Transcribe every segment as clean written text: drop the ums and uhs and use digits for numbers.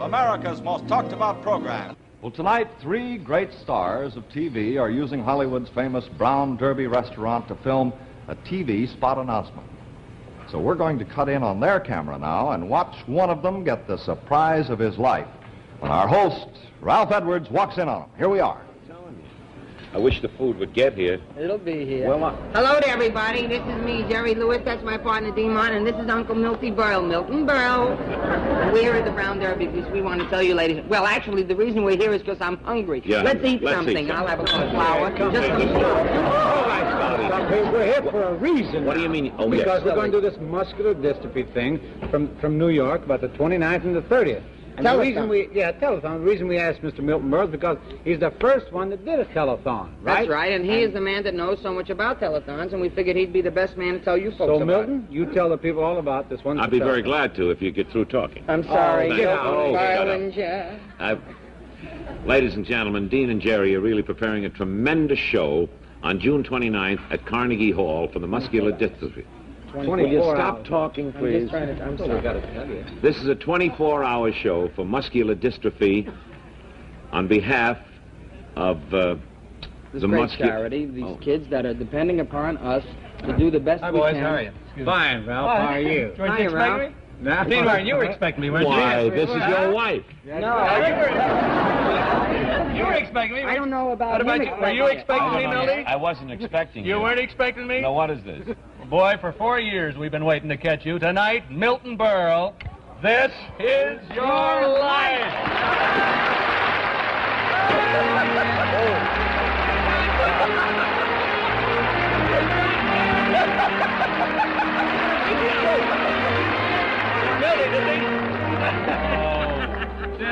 America's most talked-about program. Well, tonight, three great stars of TV are using Hollywood's famous Brown Derby restaurant to film a TV spot announcement. So we're going to cut in on their camera now and watch one of them get the surprise of his life when our host, Ralph Edwards, walks in on him. Here we are. I wish the food would get here. It'll be here. Well, Hello to everybody. This is me, Jerry Lewis. That's my partner, Dean Martin. And this is Uncle Milton Berle. Milton Berle. We're here at the Brown Derby because we want to tell you, ladies. Well, actually, the reason we're here is because I'm hungry. Yeah, let's eat something. I'll have a little flour. Just some flour. We're here for a reason. What do you mean? Oh, because yes. we're going to do this muscular dystrophy thing from New York about the 29th and the 30th. And the reason telethon. The reason we asked Mr. Milton Berle is because he's the first one that did a telethon, right? That's right, and he is the man that knows so much about telethons, and we figured he'd be the best man to tell you folks So, about Milton, you tell the people all about this one. I'd be very glad to if you get through talking. I'm sorry. Oh, get out. Ladies and gentlemen, Dean and Jerry are really preparing a tremendous show on June 29th at Carnegie Hall for the muscular dystrophy. Will you stop talking, please? I'm sorry. This is a 24-hour show for muscular dystrophy on behalf of This great charity, these kids that are depending upon us to do the best we can. How are you? Fine, Ralph. How are you? Hi, Ralph. No. Dean Martin, you were expecting me, weren't you? Why, this is your wife. No, You were expecting me. I don't know about What about him you? Were you expecting me, Milty? I wasn't expecting you. You weren't expecting me? Now, what is this? Boy, for 4 years we've been waiting to catch you. Tonight, Milton Berle, this is your life. Milty, did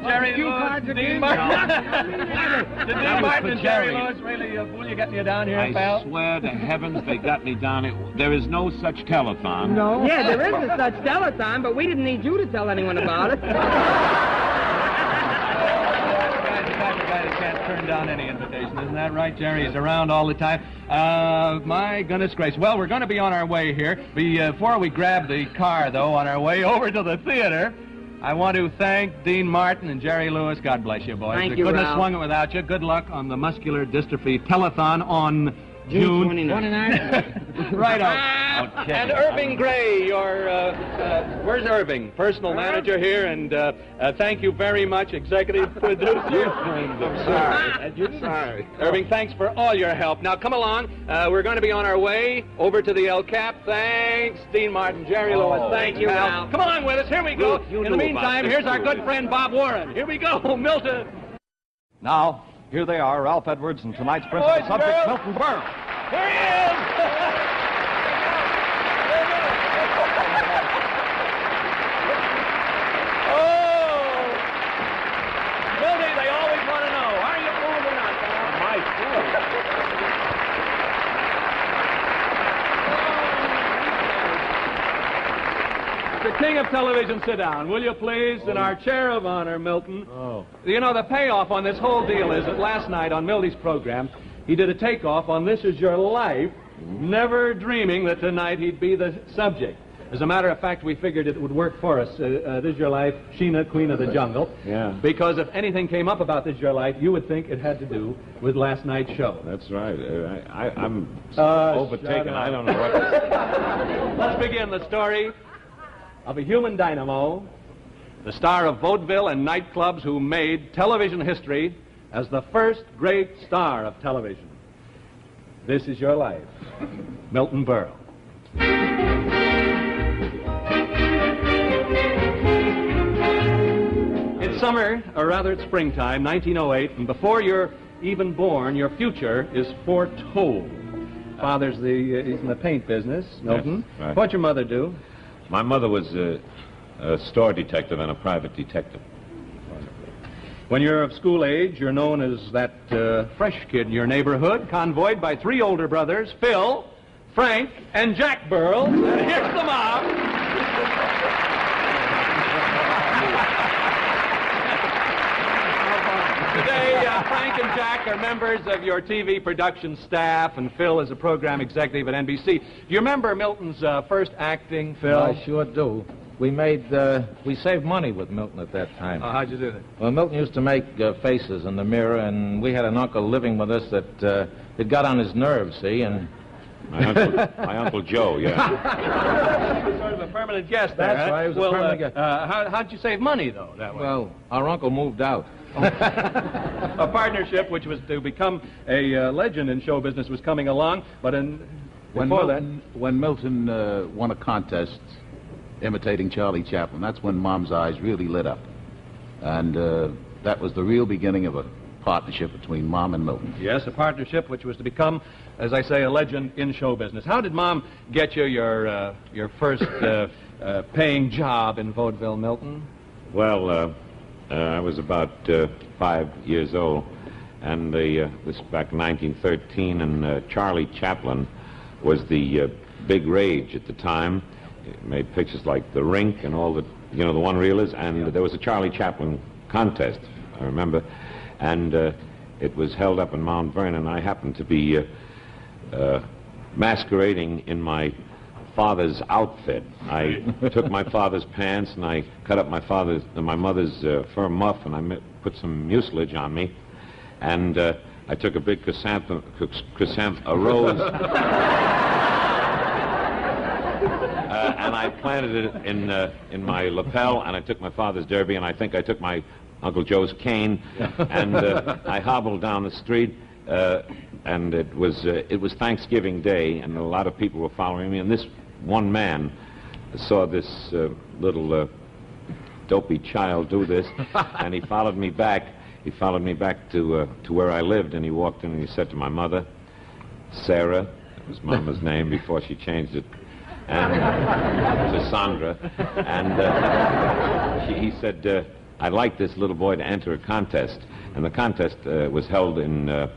Jerry Lewis, Dean Martin. Did Dean Martin and Jerry Lewis really fool you, getting you down here, pal? I swear to heavens they got me down here. There is no such telethon. No. Yeah, there is a such telethon, but we didn't need you to tell anyone about it. The guy that can't turn down any invitation, isn't that right, Jerry? He's around all the time. My goodness gracious. Well, we're going to be on our way here. Before we grab the car, though, on our way over to the theater, I want to thank Dean Martin and Jerry Lewis. God bless you, boys. Thank We you, couldn't Ralph. have swung it without you. Good luck on the muscular dystrophy telethon on June 29th. Right on. Okay. And Irving Gray, your, where's Irving? Personal manager here, and thank you very much, executive producer. I'm sorry. Irving, thanks for all your help. Now, come along. We're going to be on our way over to the El Cap. Thanks, Dean Martin, Jerry Lewis. Thank you, pal. Ralph. Come along with us. Here we go. You In the knew meantime, about here's this, our too. good friend Bob Warren. Here we go, Milton. Now, here they are, Ralph Edwards and tonight's principal Boys, subject, girls. Milton Berle. Here he is. Milty, they always want to know, are you old or not? My fault. The king of television, sit down, will you please? In our chair of honor, Milton. You know, the payoff on this whole deal is that last night on Milty's program, he did a takeoff on This Is Your Life, never dreaming that tonight he'd be the subject. As a matter of fact, we figured it would work for us. This Is Your Life, Sheena, Queen of the Jungle. Yeah. Because if anything came up about This Is Your Life, you would think it had to do with last night's show. That's right. I'm overtaken. I don't know what to say. Let's begin the story of a human dynamo, the star of vaudeville and nightclubs who made television history as the first great star of television. This Is Your Life, Milton Berle. It's summer, or rather it's springtime, 1908, and before you're even born, your future is foretold. Father's he's in the paint business, Milton. Yes, right. What'd your mother do? My mother was a store detective and a private detective. When you're of school age, you're known as that fresh kid in your neighborhood, convoyed by three older brothers, Phil, Frank, and Jack Berles. And here's the mob. Today, Frank and Jack are members of your TV production staff, and Phil is a program executive at NBC. Do you remember Milton's first acting, Phil? I sure do. we saved money with Milton at that time. How'd you do that? Well, Milton used to make faces in the mirror, and we had an uncle living with us that it got on his nerves, see, and... My Uncle Joe, yeah. Sort of a permanent guest there, That's right, he was a permanent guest. How'd you save money, though, that way? Well, our uncle moved out. A partnership which was to become a legend in show business was coming along, but when Milton won a contest imitating Charlie Chaplin, that's when Mom's eyes really lit up. And that was the real beginning of a partnership between Mom and Milton. Yes, a partnership which was to become, as I say, a legend in show business. How did Mom get you your first paying job in vaudeville, Milton? Well, I was about 5 years old, and this was back in 1913, and Charlie Chaplin was the big rage at the time. He made pictures like The Rink and all the, the one-reelers, and there was a Charlie Chaplin contest, I remember, and it was held up in Mount Vernon. I happened to be masquerading in my father's outfit. I took my father's pants and I cut up my mother's fur muff, and I put some mucilage on me, and I took a big chrysanthemum rose and I planted it in my lapel, and I took my father's derby, and I think I took my Uncle Joe's cane, and I hobbled down the street, and it was Thanksgiving Day, and a lot of people were following me, and this one man saw this little dopey child do this, and he followed me back. He followed me back to where I lived, and he walked in and he said to my mother, Sarah, that was Mama's name before she changed it, and to Sandra, and he said, I'd like this little boy to enter a contest, and the contest was held in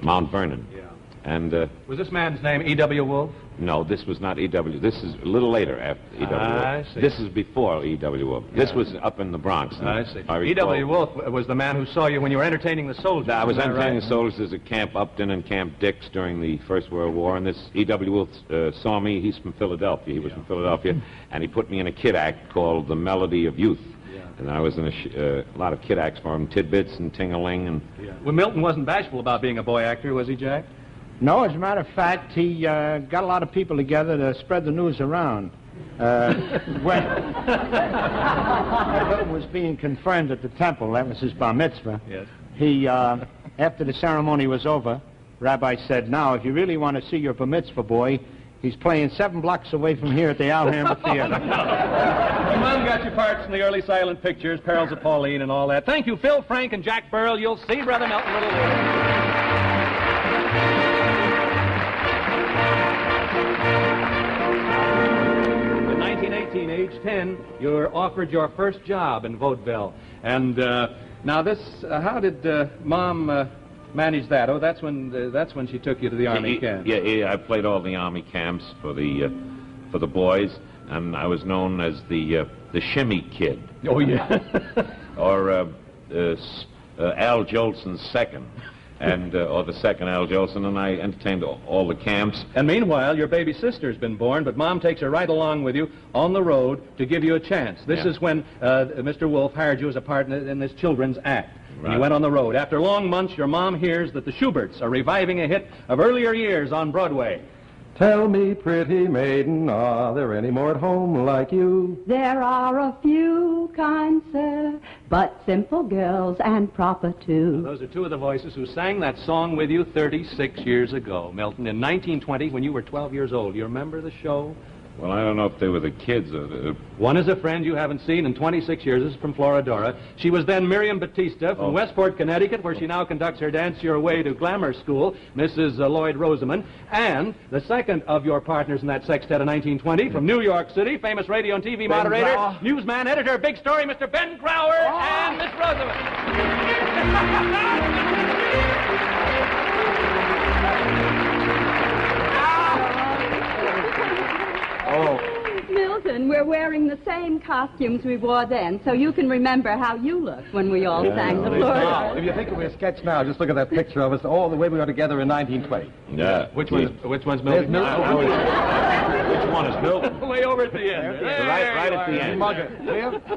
Mount Vernon. Yeah. And was this man's name E.W. Wolf? No, this was not E.W. This is a little later after E.W. Wolf. I see. This is before E.W. Wolf. Yeah. This was up in the Bronx. I see. E.W. Wolf was the man who saw you when you were entertaining the soldiers. I was entertaining the soldiers at Camp Upton and Camp Dix during the First World War, and this E.W. Wolf saw me. He's from Philadelphia. He was from Philadelphia, and he put me in a kid act called The Melody of Youth. And I was in a lot of kid acts for him, Tidbits and Ting-a-Ling. And Well, Milton wasn't bashful about being a boy actor, was he, Jack? No, as a matter of fact, he got a lot of people together to spread the news around. When Milton was being confirmed at the temple, that was his bar mitzvah, yes. He, after the ceremony was over, Rabbi said, now, if you really want to see your bar mitzvah boy, he's playing 7 blocks away from here at the Alhambra Theater. Mom got your parts in the early silent pictures, Perils of Pauline and all that. Thank you, Phil, Frank, and Jack Berle. You'll see Brother Milton a little later. In 1918, age 10, you're offered your first job in vaudeville. And now this, how did Mom manage that? Oh, that's when she took you to the Army camp. Yeah, I played all the Army camps for the boys, and I was known as the Shimmy Kid. Oh, yeah. Or Al Jolson's second, and or the second Al Jolson, and I entertained all the camps. And meanwhile, your baby sister's been born, but Mom takes her right along with you on the road to give you a chance. This is when Mr. Wolf hired you as a partner in this children's act. Right. You went on the road. After long months, your mom hears that the Schuberts are reviving a hit of earlier years on Broadway. Tell me, pretty maiden, are there any more at home like you? There are a few, kind sir, but simple girls and proper too. Now, those are two of the voices who sang that song with you 36 years ago, Milton, in 1920 when you were 12 years old. You remember the show? Well, I don't know if they were the kids or One is a friend you haven't seen in 26 years. This is from Floridora. She was then Miriam Batista from Westport, Connecticut, where she now conducts her Dance Your Way to Glamour School, Mrs. Lloyd Rosamond. And the second of your partners in that sextet of 1920 from New York City, famous radio and TV moderator, newsman, editor, big story, Mr. Ben Crower, and Miss Rosamond. Milton, we're wearing the same costumes we wore then, so you can remember how you looked when we all sang the Florida. If you think of a sketch now, just look at that picture of us, all the way we were together in 1920. Yeah. Which one's Milton? Which one is Milton? Way over at the end. Right at the end.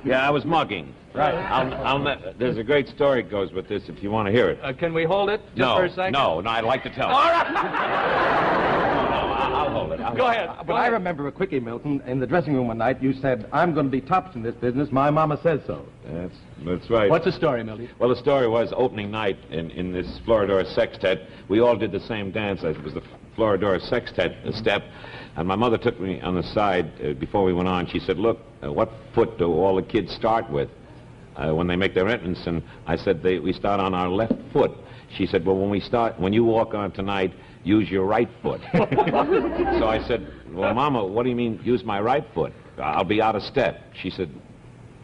Yeah, I was mugging. Right. There's a great story that goes with this if you want to hear it. Can we hold it just for a second? No, I'd like to tell it. All right. I'll hold it. Go ahead. But I remember a quickie, Milton, in the dressing room one night, you said, I'm going to be tops in this business. My mama says so. That's right. What's the story, Milty? Well, the story was opening night in this Floridora sextet. We all did the same dance. It was the Floridora sextet step. And my mother took me on the side before we went on. She said, look, what foot do all the kids start with when they make their entrance? And I said, we start on our left foot. She said, well, when you walk on tonight, use your right foot. So I said, well, Mama, what do you mean use my right foot? I'll be out of step. She said,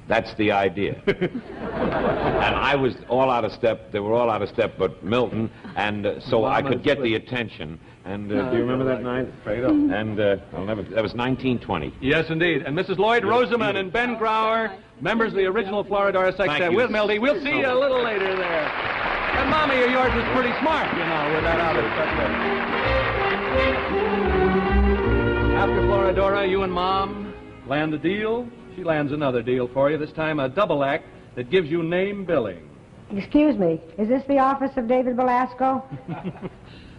that's the idea. And I was all out of step. They were all out of step but Milton. And so I could get the attention. And do you remember that night? And that was 1920. Yes, indeed. And Mrs. Lloyd Rosamond and Ben Grauer, members of the original Floridora sextet with Milty. We'll see you a little later there. And Mommy of yours was pretty smart, you know, with that out of it. After Floridora, you and Mom land a deal. She lands another deal for you, this time a double act that gives you name billing. Excuse me, is this the office of David Belasco?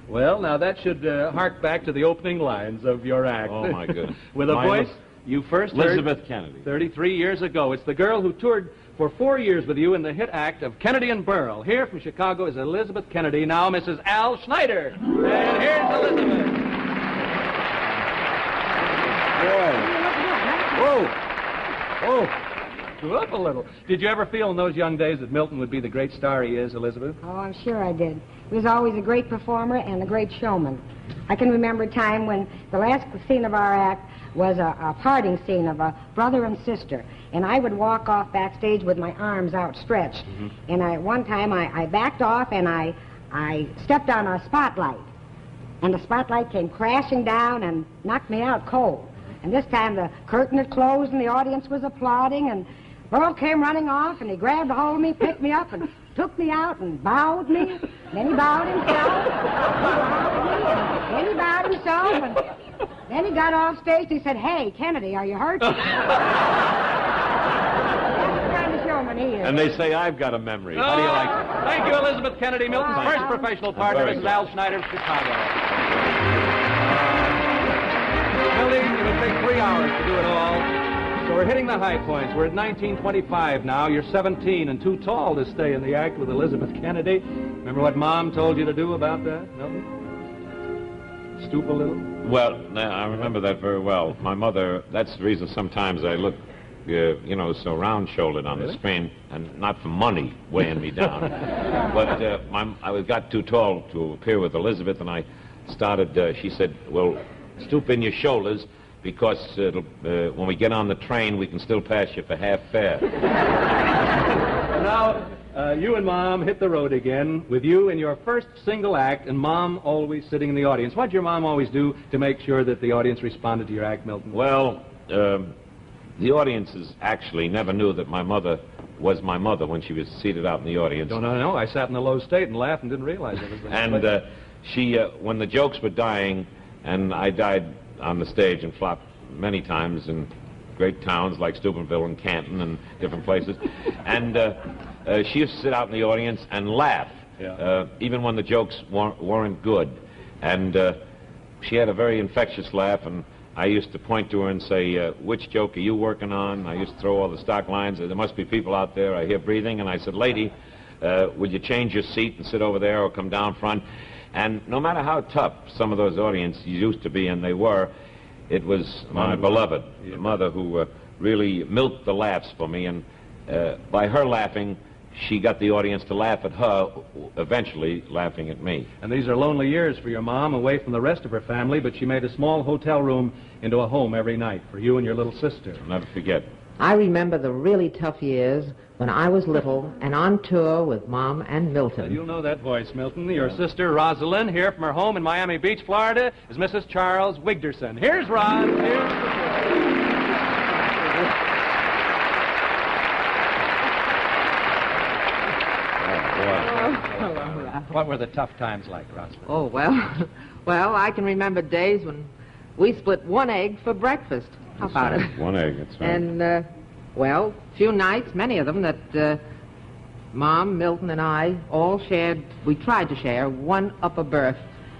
Well, now that should hark back to the opening lines of your act. Oh, my goodness. With a voice you first heard Elizabeth Kennedy. 33 years ago. It's the girl who toured for 4 years with you in the hit act of Kennedy and Berle. Here from Chicago is Elizabeth Kennedy, now Mrs. Al Schneider. And here's Elizabeth. Whoa. Go up a little. Did you ever feel in those young days that Milton would be the great star he is, Elizabeth? Oh, I'm sure I did. He was always a great performer and a great showman. I can remember a time when the last scene of our act was a parting scene of a brother and sister. And I would walk off backstage with my arms outstretched. And one time I backed off and I stepped on a spotlight. And the spotlight came crashing down and knocked me out cold. And this time the curtain had closed and the audience was applauding, and Berle came running off and he grabbed a hold of me, picked me up and took me out and bowed me. Then he bowed himself. Then he bowed himself, and then he got off stage and he said, "Hey, Kennedy, are you hurt?" That's the kind of showman he is. And they say I've got a memory. How do you like it? Thank you, Elizabeth Kennedy, Milton's first professional partner, Mrs. Al Schneider of Chicago. Milty, it would take 3 hours to do it all. So we're hitting the high points. We're at 1925 now. You're 17 and too tall to stay in the act with Elizabeth Kennedy. Remember what Mom told you to do about that, Milton? Stoop a little? Well, I remember that very well. My mother, that's the reason sometimes I look, so round-shouldered on the screen, and not for money weighing me down. But I got too tall to appear with Elizabeth, and I started, she said, well, stoop in your shoulders, because when we get on the train, we can still pass you for half fare. Now, you and Mom hit the road again, with you in your first single act, and Mom always sitting in the audience. What did your mom always do to make sure that the audience responded to your act, Milton? Well, the audiences actually never knew that my mother was my mother when she was seated out in the audience. No. I sat in the low state and laughed and didn't realize it. And she, when the jokes were dying, and I died on the stage and flopped many times in great towns like Steubenville and Canton and different places. And she used to sit out in the audience and laugh, even when the jokes weren't good. And she had a very infectious laugh, and I used to point to her and say, which joke are you working on? I used to throw all the stock lines. There must be people out there. I hear breathing. And I said, lady, would you change your seat and sit over there or come down front? And no matter how tough some of those audiences used to be, and they were, it was my beloved mother who really milked the laughs for me. And by her laughing, she got the audience to laugh at her, eventually laughing at me. And these are lonely years for your mom, away from the rest of her family, but she made a small hotel room into a home every night for you and your little sister. I'll never forget. I remember the really tough years when I was little and on tour with Mom and Milton. Well, you'll know that voice, Milton. Your sister, Rosalind, here from her home in Miami Beach, Florida, is Mrs. Charles Wigderson. Here's Roz. What were the tough times like, Rosalind? Oh, well, I can remember days when we split one egg for breakfast. How about it? One egg, that's right. And, well, few nights, many of them, that Mom, Milton, and I all shared, we tried to share, one upper berth.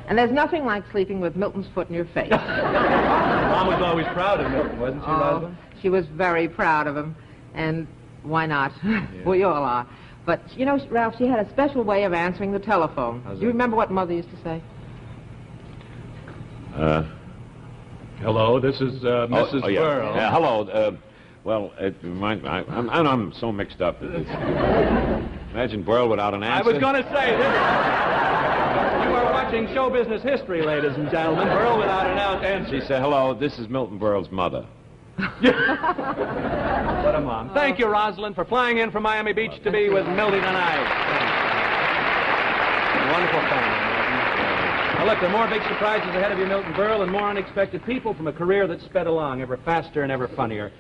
And there's nothing like sleeping with Milton's foot in your face. Mom was always proud of Milton, wasn't she, Rosalind? She was very proud of him. And why not? Yeah. We all are. But, you know, Ralph, she had a special way of answering the telephone. Do you remember what Mother used to say? Hello, this is Mrs. Yeah. Berle. Yeah, hello. Well, I'm so mixed up. Imagine Berle without an answer. I was going to say this. You are watching show business history, ladies and gentlemen. Berle without an answer. She said, hello, this is Milton Berle's mother. What a mom. Thank you, Rosalind, for flying in from Miami Beach to be with Milty tonight. Wonderful family. Now, look, there are more big surprises ahead of you, Milton Berle, and more unexpected people from a career that sped along ever faster and ever funnier.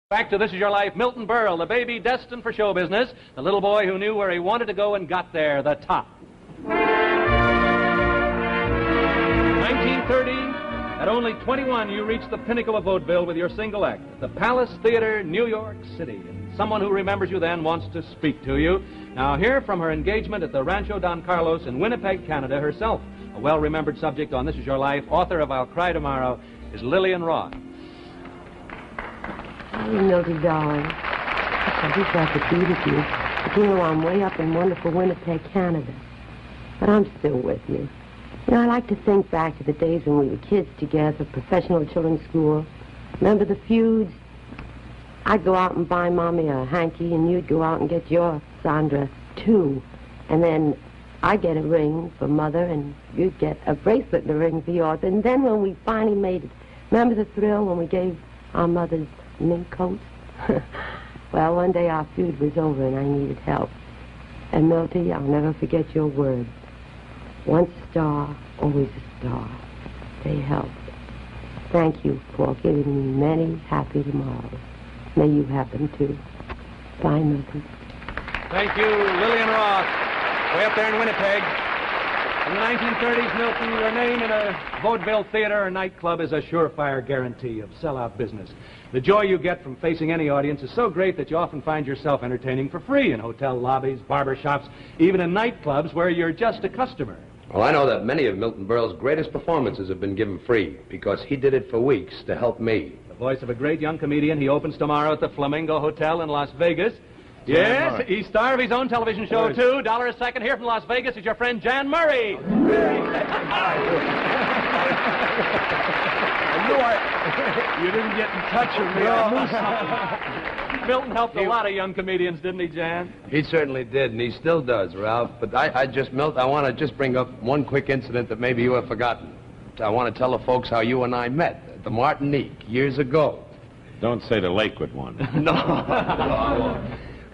Back to This Is Your Life, Milton Berle, the baby destined for show business, the little boy who knew where he wanted to go and got there, the top. 1930, at only 21, you reached the pinnacle of vaudeville with your single act at the Palace Theater, New York City. And someone who remembers you then wants to speak to you. Now, hear from her engagement at the Rancho Don Carlos in Winnipeg, Canada herself. A well-remembered subject on This Is Your Life, author of I'll Cry Tomorrow, is Lillian Roth. Hey, Milty, darling. I wish I could be with you. But, you know, I'm way up in wonderful Winnipeg, Canada. But I'm still with you. You know, I like to think back to the days when we were kids together, professional children's school. Remember the feuds? I'd go out and buy Mommy a hanky, and you'd go out and get your Sandra, too. And then I'd get a ring for Mother, and you'd get a bracelet and a ring for yours. And then when we finally made it, remember the thrill when we gave our mothers mink coats? Well, one day our feud was over, and I needed help. And, Milty, I'll never forget your words. Once a star, always a star. They helped. Thank you for giving me many happy tomorrows. May you have them too. Bye, Milton. Thank you, Lillian Roth. Way up there in Winnipeg. In the 1930s, Milton, your name in a vaudeville theater or nightclub is a surefire guarantee of sellout business. The joy you get from facing any audience is so great that you often find yourself entertaining for free in hotel lobbies, barber shops, even in nightclubs where you're just a customer. Well, I know that many of Milton Berle's greatest performances have been given free because he did it for weeks to help me. The voice of a great young comedian. He opens tomorrow at the Flamingo Hotel in Las Vegas. Yes, he's star of his own television show, too. $1 a second. Here from Las Vegas is your friend Jan Murray. You didn't get in touch with me. I knew something. Milton helped a lot of young comedians, didn't he, Jan? He certainly did, and he still does, Ralph. But Milt, I want to just bring up one quick incident that maybe you have forgotten. I want to tell the folks how you and I met at the Martinique years ago. Don't say the Lakewood one. No.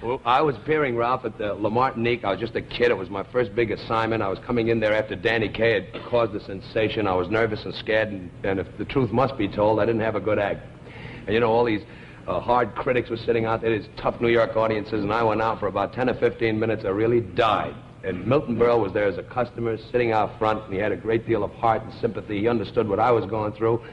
Well, I was appearing, Ralph, at the La Martinique. I was just a kid. It was my first big assignment. I was coming in there after Danny Kaye had caused a sensation. I was nervous and scared, and if the truth must be told, I didn't have a good act. And, you know, all these hard critics were sitting out there, these tough New York audiences, and I went out for about 10 or 15 minutes. I really died. And Milton Berle was there as a customer, sitting out front, and he had a great deal of heart and sympathy. He understood what I was going through,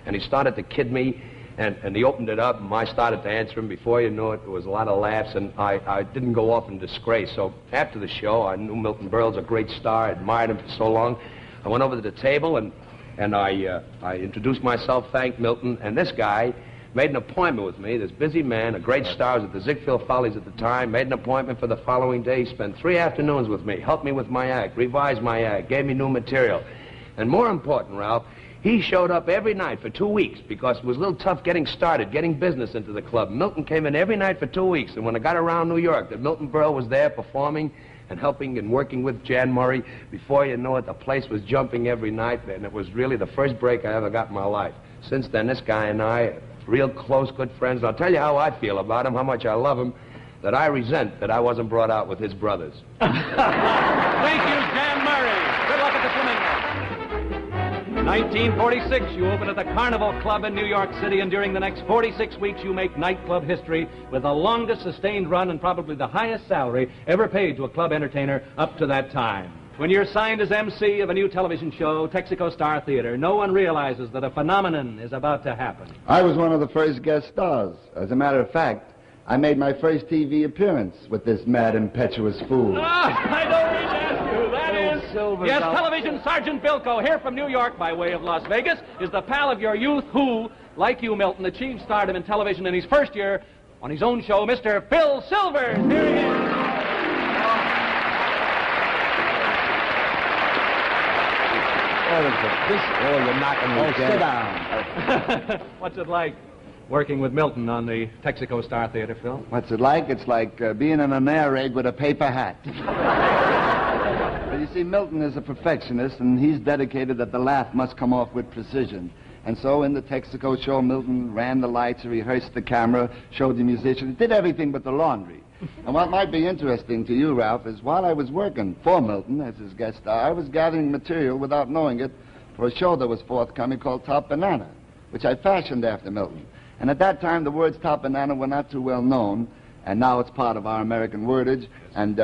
and he started to kid me. And he opened it up, and I started to answer him. Before you know it, there was a lot of laughs, and I didn't go off in disgrace. So after the show, I knew Milton Berle's a great star. I admired him for so long. I went over to the table, and I introduced myself, thanked Milton, and this guy made an appointment with me, this busy man, a great star, was at the Ziegfeld Follies at the time, made an appointment for the following day. He spent 3 afternoons with me, helped me with my act, revised my act, gave me new material. And more important, Ralph, he showed up every night for 2 weeks because it was a little tough getting started, getting business into the club. Milton came in every night for 2 weeks, and when I got around New York, that Milton Berle was there performing and helping and working with Jan Murray. Before you know it, the place was jumping every night, and it was really the first break I ever got in my life. Since then, this guy and I are real close, good friends. And I'll tell you how I feel about him, how much I love him, that I resent that I wasn't brought out with his brothers. Thank you, Jan Murray. Good luck at the Flamingo. 1946, you open at the Carnival Club in New York City, and during the next 46 weeks, you make nightclub history with the longest sustained run and probably the highest salary ever paid to a club entertainer up to that time. When you're signed as MC of a new television show, Texaco Star Theater, no one realizes that a phenomenon is about to happen. I was one of the first guest stars. As a matter of fact, I made my first TV appearance with this mad, impetuous fool. I don't need to ask you. That is... Yes, television Sergeant Bilko, here from New York by way of Las Vegas, is the pal of your youth who, like you, Milton, achieved stardom in television in his first year on his own show, Mr. Phil Silvers. Here he is. You're knocking me dead. Sit down. What's it like working with Milton on the Texaco Star Theater, Phil? What's it like? It's like being in an air raid with a paper hat. But you see, Milton is a perfectionist, and he's dedicated that the laugh must come off with precision. And so in the Texaco show, Milton ran the lights, rehearsed the camera, showed the musicians, did everything but the laundry. And what might be interesting to you, Ralph, is while I was working for Milton as his guest star, I was gathering material without knowing it for a show that was forthcoming called Top Banana, which I fashioned after Milton. And at that time, the words Top Banana were not too well known, and now it's part of our American wordage. And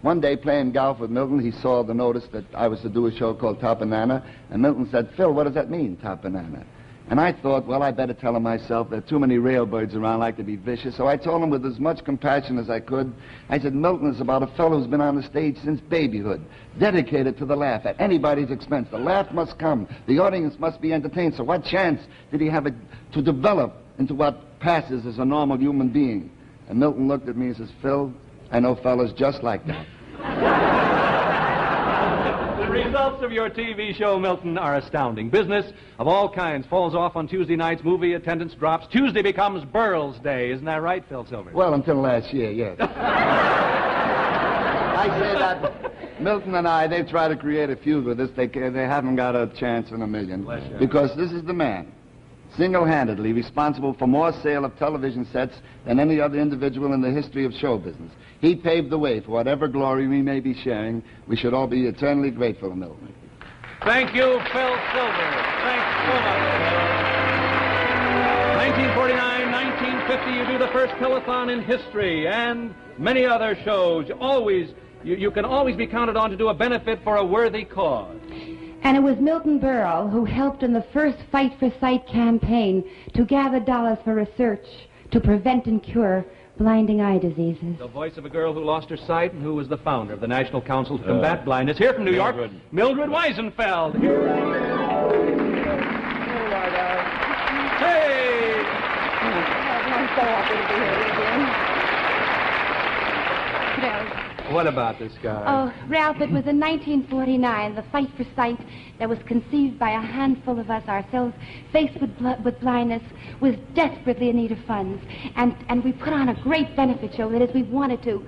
one day, playing golf with Milton, he saw the notice that I was to do a show called Top Banana, and Milton said, "Phil, what does that mean, Top Banana?" And I thought, well, I better tell him myself. There are too many railbirds around like to be vicious. So I told him with as much compassion as I could. I said, Milton is about a fellow who's been on the stage since babyhood, dedicated to the laugh at anybody's expense. The laugh must come. The audience must be entertained. So what chance did he have to develop into what passes as a normal human being? And Milton looked at me and says, Phil, I know fellas just like that. The results of your TV show, Milton, are astounding. Business of all kinds falls off on Tuesday nights. Movie attendance drops. Tuesday becomes Berles Day. Isn't that right, Phil Silvers? Well, until last year, yes. I say that Milton and I, they've tried to create a feud with us. They haven't got a chance in a million. Because this is the man, single-handedly responsible for more sale of television sets than any other individual in the history of show business. He paved the way for whatever glory we may be sharing. We should all be eternally grateful to Milton. Thank you, Phil Silvers. Thanks so much. 1949, 1950, you do the first telethon in history, and many other shows. You can always be counted on to do a benefit for a worthy cause. And it was Milton Berle who helped in the first Fight for Sight campaign to gather dollars for research to prevent and cure blinding eye diseases. The voice of a girl who lost her sight and who was the founder of the National Council to Combat Blindness. Here from New York, Mildred Weisenfeld. Here. Hey! I'm so happy to be here with you. What about this guy? Oh, Ralph, it was in 1949, the Fight for Sight that was conceived by a handful of us ourselves, faced with blindness, was desperately in need of funds. And we put on a great benefit show, that is, we wanted to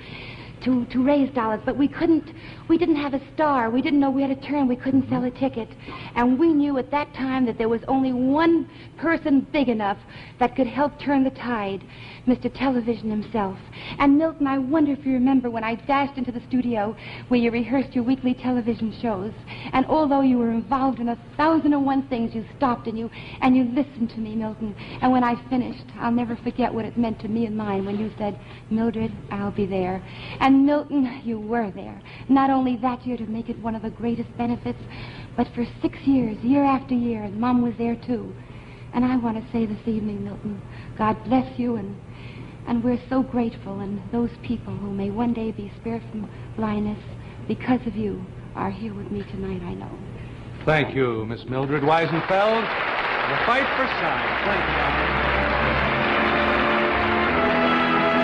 raise dollars, but we didn't have a star. We didn't know where to turn. We couldn't sell a ticket. And we knew at that time that there was only one person big enough that could help turn the tide, Mr. Television himself. And Milton, I wonder if you remember when I dashed into the studio where you rehearsed your weekly television shows, and although you were involved in 1,001 things, you stopped and you listened to me, Milton. And when I finished, I'll never forget what it meant to me and mine when you said, Mildred, I'll be there. And Milton, you were there. Not only that year to make it one of the greatest benefits, but for 6 years, year after year, and Mom was there too. And I want to say this evening, Milton, God bless you, and we're so grateful, and those people who may one day be spared from blindness because of you are here with me tonight, I know. Thank you, Miss Mildred Weisenfeld. The Fight for Sight. Thank you.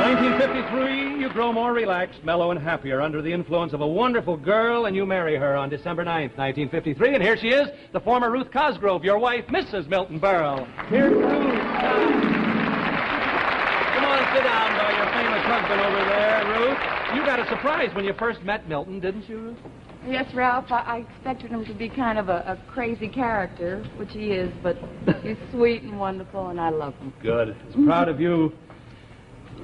1953, you grow more relaxed, mellow, and happier under the influence of a wonderful girl, and you marry her on December 9th, 1953. And here she is, the former Ruth Cosgrove, your wife, Mrs. Milton Berle. Here's Ruth. Come on, sit down by your famous husband over there, Ruth. You got a surprise when you first met Milton, didn't you, Ruth? Yes, Ralph, I expected him to be kind of a crazy character, which he is, but he's sweet and wonderful, and I love him. Good. As proud of you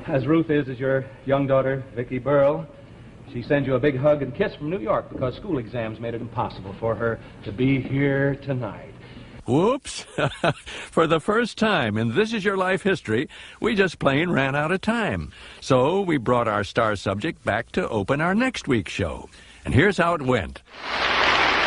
as Ruth is as your young daughter, Vicki Berle. She sends you a big hug and kiss from New York because school exams made it impossible for her to be here tonight. Whoops. For the first time in This Is Your Life history, we just plain ran out of time. So we brought our star subject back to open our next week's show. And here's how it went.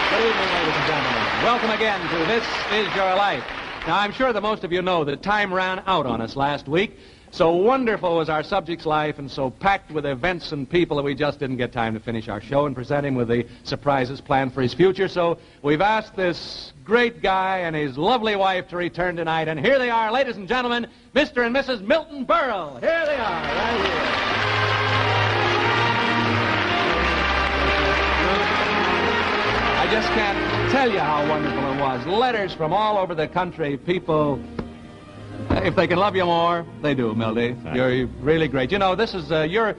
Good evening, ladies and gentlemen. Welcome again to This Is Your Life. Now, I'm sure that most of you know that time ran out on us last week. So wonderful was our subject's life and so packed with events and people that we just didn't get time to finish our show and present him with the surprises planned for his future. So we've asked this great guy and his lovely wife to return tonight. And here they are, ladies and gentlemen, Mr. and Mrs. Milton Berle. Here they are, right here. I just can't tell you how wonderful it was. Letters from all over the country, people... If they can love you more, they do, Milty. You're really great. You know, this is you're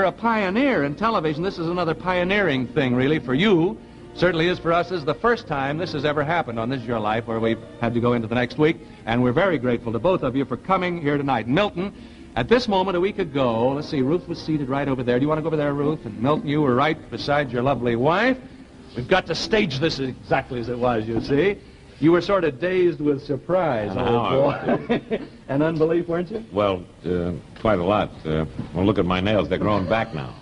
a pioneer in television. This is another pioneering thing, really, for you. Certainly is for us. This is the first time this has ever happened on This Is Your Life, where we've had to go into the next week, and we're very grateful to both of you for coming here tonight. Milton, at this moment a week ago, let's see, Ruth was seated right over there. Do you want to go over there, Ruth? And Milton, you were right beside your lovely wife. We've got to stage this exactly as it was, you see. You were sort of dazed with surprise, old boy. And unbelief, weren't you? Well, quite a lot. Well, look at my nails. They're growing back now.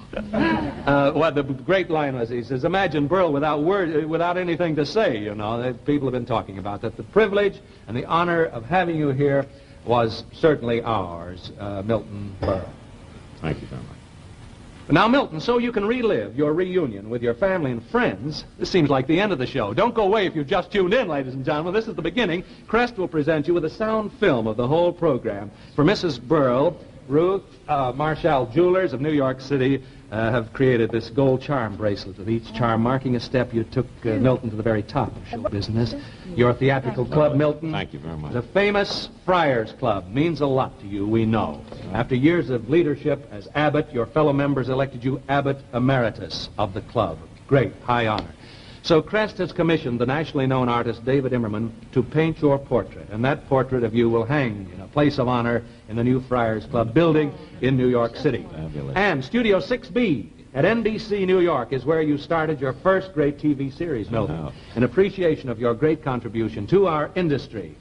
Well, the great line was, he says, imagine Berle without anything to say, you know. That people have been talking about that. The privilege and the honor of having you here was certainly ours, Milton Berle. Thank you very much. Now, Milton, so you can relive your reunion with your family and friends, this seems like the end of the show. Don't go away if you've just tuned in, ladies and gentlemen. This is the beginning. Crest will present you with a sound film of the whole program. For Mrs. Berle, Ruth Marshall Jewelers of New York City have created this gold charm bracelet with each charm marking a step you took Milton to the very top of show business. Your theatrical club, Milton, thank you very much. The famous Friars Club means a lot to you, we know. After years of leadership as abbot, your fellow members elected you abbot emeritus of the club. Great, high honor. So Crest has commissioned the nationally known artist David Immerman to paint your portrait, and that portrait of you will hang in a place of honor in the new Friars Club building in New York City. Fabulous. And Studio 6B at NBC New York is where you started your first great TV series, Milton, in appreciation of your great contribution to our industry.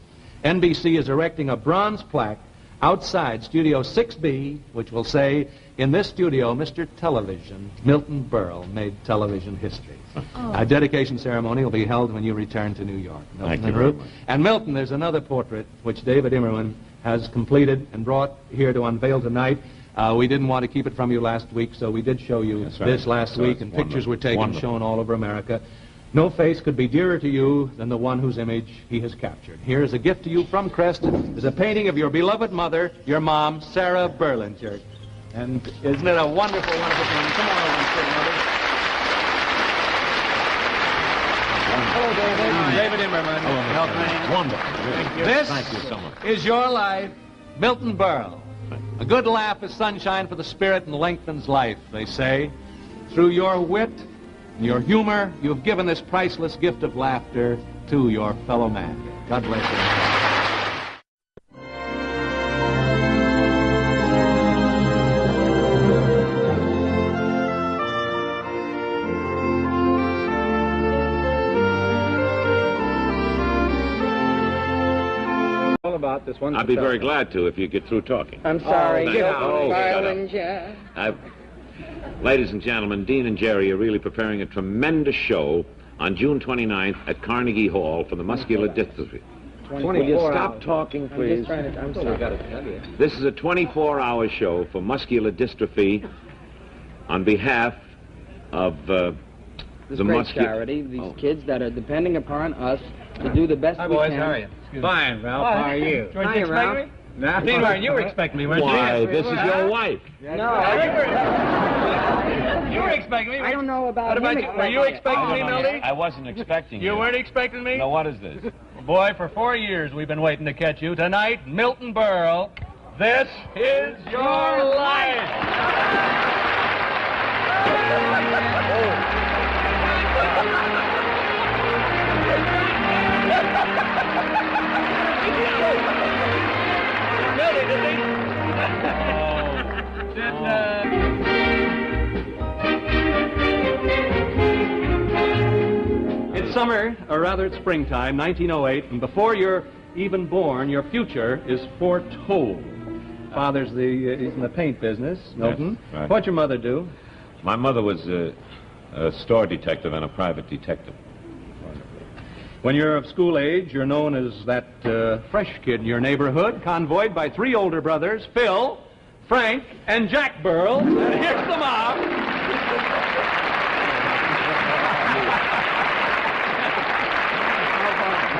NBC is erecting a bronze plaque outside Studio 6B, which will say, in this studio, Mr. Television, Milton Berle, made television history. A dedication ceremony will be held when you return to New York. Thank you very much. And Milton, there's another portrait which David Immerman has completed and brought here to unveil tonight. We didn't want to keep it from you last week, so we did show you this last week, and pictures were taken, shown all over America. No face could be dearer to you than the one whose image he has captured. Here is a gift to you from Crest. It's a painting of your beloved mother, your mom, Sarah Berlinger. And isn't it a wonderful, wonderful thing? Come on over and sit, Mother. Hello, David. David Immerman. Hello, wonderful. This Thank you so much. is your life, Milton Berle. A good laugh is sunshine for the spirit and lengthens life, they say. Through your wit and your humor, you have given this priceless gift of laughter to your fellow man. God bless you. About this one. I'd be very glad to if you get through talking. I'm sorry. Ladies and gentlemen, Dean and Jerry are really preparing a tremendous show on June 29th at Carnegie Hall for the muscular dystrophy. Will you stop talking, please? I'm sorry. This is a 24-hour show for muscular dystrophy on behalf of this great charity, these kids that are depending upon us to do the best we can. How are you? Fine, Ralph. How are you? Hi, Ralph. Meanwhile, you were expecting me, weren't you? Why, this is your wife. No, you were expecting me. I don't know about What about you? Were you expecting me, Milty? I wasn't expecting you. You weren't expecting me? Now, what is this? Boy, for 4 years we've been waiting to catch you. Tonight, Milton Berle, this is your life. It's summer, or rather it's springtime, 1908, and before you're even born, your future is foretold. Father's he's in the paint business, Milton. Yes, right. What'd your mother do? My mother was A store detective and a private detective. When you're of school age, you're known as that fresh kid in your neighborhood, convoyed by 3 older brothers, Phil, Frank, and Jack Berles. And here's the mob.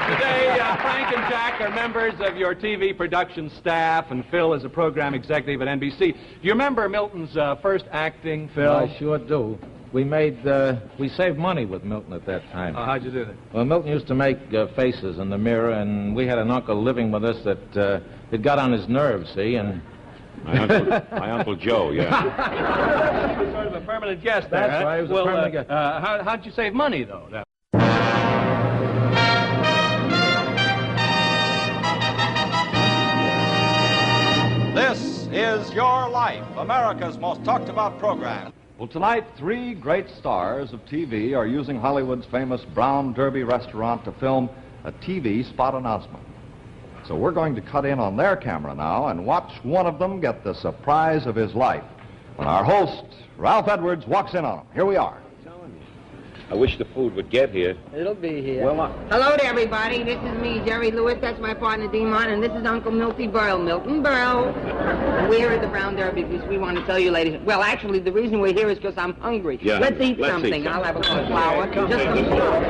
Today, Frank and Jack are members of your TV production staff, and Phil is a program executive at NBC. Do you remember Milton's first acting, Phil? I sure do. We saved money with Milton at that time. How'd you do that? Well, Milton used to make faces in the mirror, and we had an uncle living with us that it got on his nerves, see, and... My Uncle Joe, yeah. Sort of a permanent guest there, That's right, he was a permanent guest. How'd you save money, though? This is Your Life, America's most talked about program. Well, tonight, 3 great stars of TV are using Hollywood's famous Brown Derby restaurant to film a TV spot announcement. So we're going to cut in on their camera now and watch one of them get the surprise of his life when our host, Ralph Edwards, walks in on him. Here we are. I wish the food would get here. It'll be here. Well, Hello to everybody. This is me, Jerry Lewis. That's my partner, Dean Martin. And this is Uncle Milton Berle, Milton Berle. We're at the Brown Derby because we want to tell you, ladies. Well, actually, the reason we're here is because I'm hungry. Yeah, Let's eat something. I'll have a little flour. Just some flour.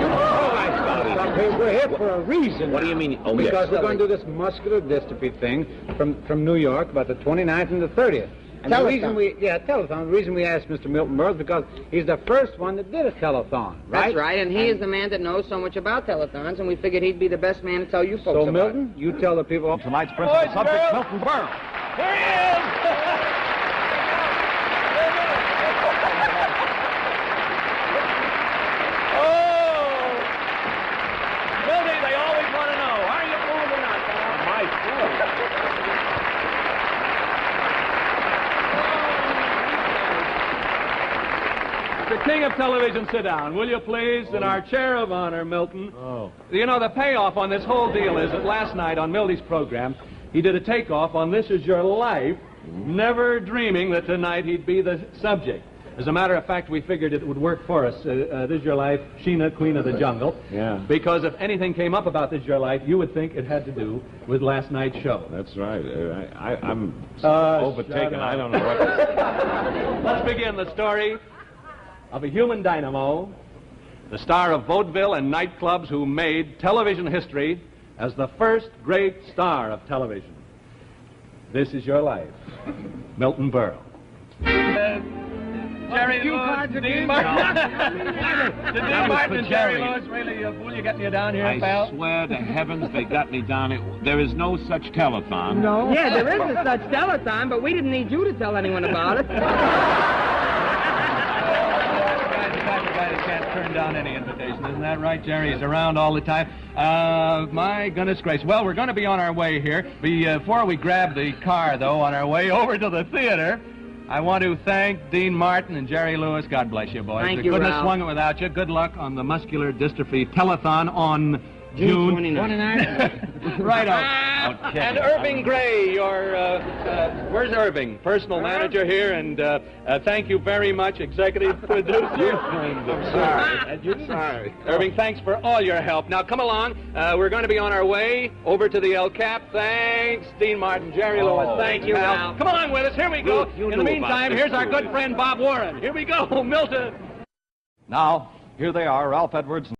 We're here for a reason. What do you mean? Oh, because yes. we're going to do this muscular dystrophy thing from New York about the 29th and the 30th. And the reason telethon. The reason we asked Mr. Milton Berle is because he's the first one that did a telethon, right? That's right, and he is the man that knows so much about telethons, and we figured he'd be the best man to tell you folks so, about Milton, you tell the people... Tonight's principal subject, Milton Berle. There he is! King of television, sit down, will you please? In our chair of honor, Milton. Oh. You know, the payoff on this whole deal is that last night on Milty's program, he did a takeoff on This Is Your Life, never dreaming that tonight he'd be the subject. As a matter of fact, we figured it would work for us. This Is Your Life, Sheena, Queen of the Jungle. Yeah. Because if anything came up about This Is Your Life, you would think it had to do with last night's show. That's right. I'm overtaken. I don't know what... Let's begin the story of a human dynamo, the star of vaudeville and nightclubs who made television history as the first great star of television. This Is Your Life, Milton Berle. Jerry Lewis, Dean Martin. Did Dean Martin and Jerry Lewis really fool you getting you down here, pal? I swear to heavens they got me down here. There is no such telethon. No? Yeah, there is a such telethon, but we didn't need you to tell anyone about it. Can't turn down any invitation. Isn't that right, Jerry? He's around all the time. My goodness gracious. Well, we're going to be on our way here. Before we grab the car, though, on our way over to the theater, I want to thank Dean Martin and Jerry Lewis. God bless you, boys. Thank you, couldn't Ralph. have swung it without you. Good luck on the muscular dystrophy telethon on June 29th. Right on. And Irving Gray, your, where's Irving? Personal manager here, and thank you very much, executive producer. I'm sorry. Irving, thanks for all your help. Now, come along. We're going to be on our way over to the El Cap. Thanks, Dean Martin, Jerry Lewis. Thank you, Al. Come along with us. Here we go. In the meantime, here's our good friend Bob Warren. Here we go, Milton. Now, here they are, Ralph Edwards